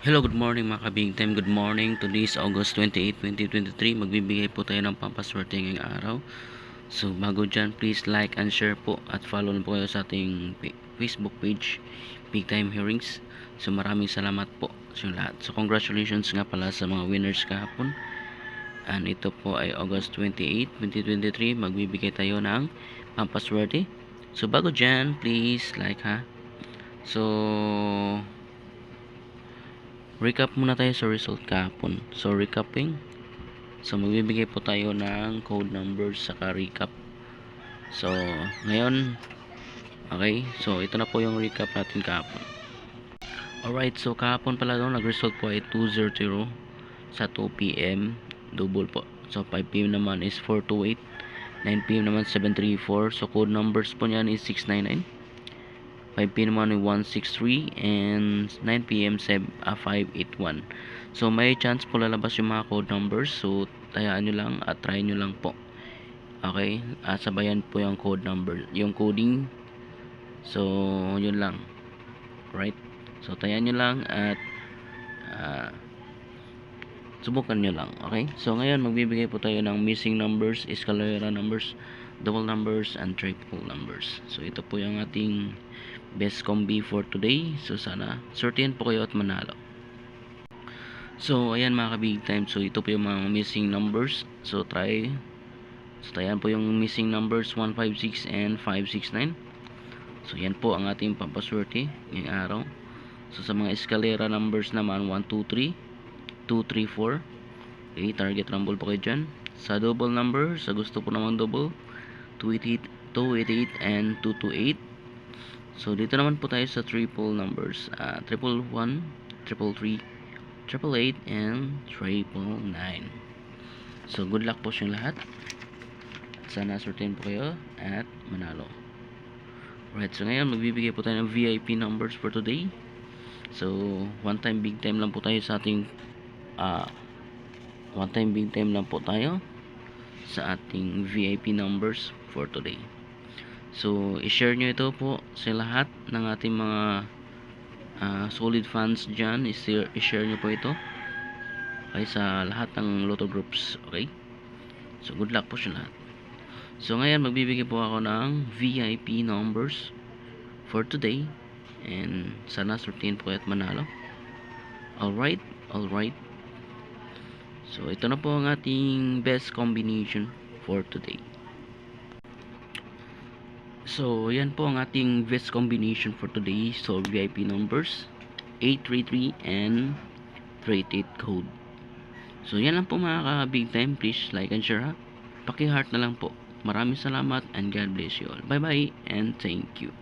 Hello, good morning mga ka-big time. Good morning. Today is August 28, 2023. Magbibigay po tayo ng pampaswerte ngayong araw. So, bago dyan, please like and share po at follow na po kayo sa ating Facebook page, Big Time Hearings. So, maraming salamat po sa lahat. So, congratulations nga pala sa mga winners kahapon. And ito po ay August 28, 2023. Magbibigay tayo ng pampaswerte. So, bago dyan, please like ha. So, recap muna tayo sa result kahapon. So, recapping. So, magbibigay po tayo ng code numbers saka recap. So, ngayon, okay. So, ito na po yung recap natin kahapon. Alright, so kahapon pala doon, nag-result po ay 200 sa 2 p.m. Double po. So, 5 p.m. naman is 428. 9 p.m. naman 734. So, code numbers po niyan is 699. 5 p.m. naman ay 163 and 9 p.m. 581. So may chance po lalabas yung mga code numbers. So tayaan nyo lang at try nyo lang po. Okay? Sabayan po yung code number, yung coding. So yun lang. Right? So tayaan nyo lang at subukan nyo lang. Okay? So ngayon magbibigay po tayo ng missing numbers, escalera numbers, double numbers, and triple numbers. So ito po yung ating best combi for today. So sana certain po kayo at manalo. So ayan mga ka-big time. So ito po yung mga missing numbers. So try. So ayan po yung missing numbers 156 and 569. So yan po ang ating pampaswerte ngayong araw. So sa mga escalera numbers naman 123, 234. Okay, target rumble po kayo dyan. Sa double number, sa gusto po namang double, 288, 288 and 228. So dito naman po tayo sa triple numbers, triple 1, triple 3, triple 8 and triple 9. So good luck po sa lahat. Sana certain po kayo at manalo. Right, so ngayon magbibigay po tayo ng VIP numbers for today. So one time big time lang po tayo sa ating one time big time lang po tayo sa ating VIP numbers for today. So, i-share nyo ito po sa lahat ng ating mga solid fans dyan. I-share nyo po ito. Okay, sa lahat ng Lotto groups. Okay? So, good luck po sa lahat. So, ngayon, magbibigay po ako ng VIP numbers for today. And, sana certain po at manalo. Alright? Alright. So, ito na po ang ating best combination for today. So, yan po ang ating best combination for today. So, VIP numbers 833 and 38 code. So, yan lang po mga ka-big time. Please like and share ha. Paki-heart na lang po. Maraming salamat and God bless you all. Bye-bye and thank you.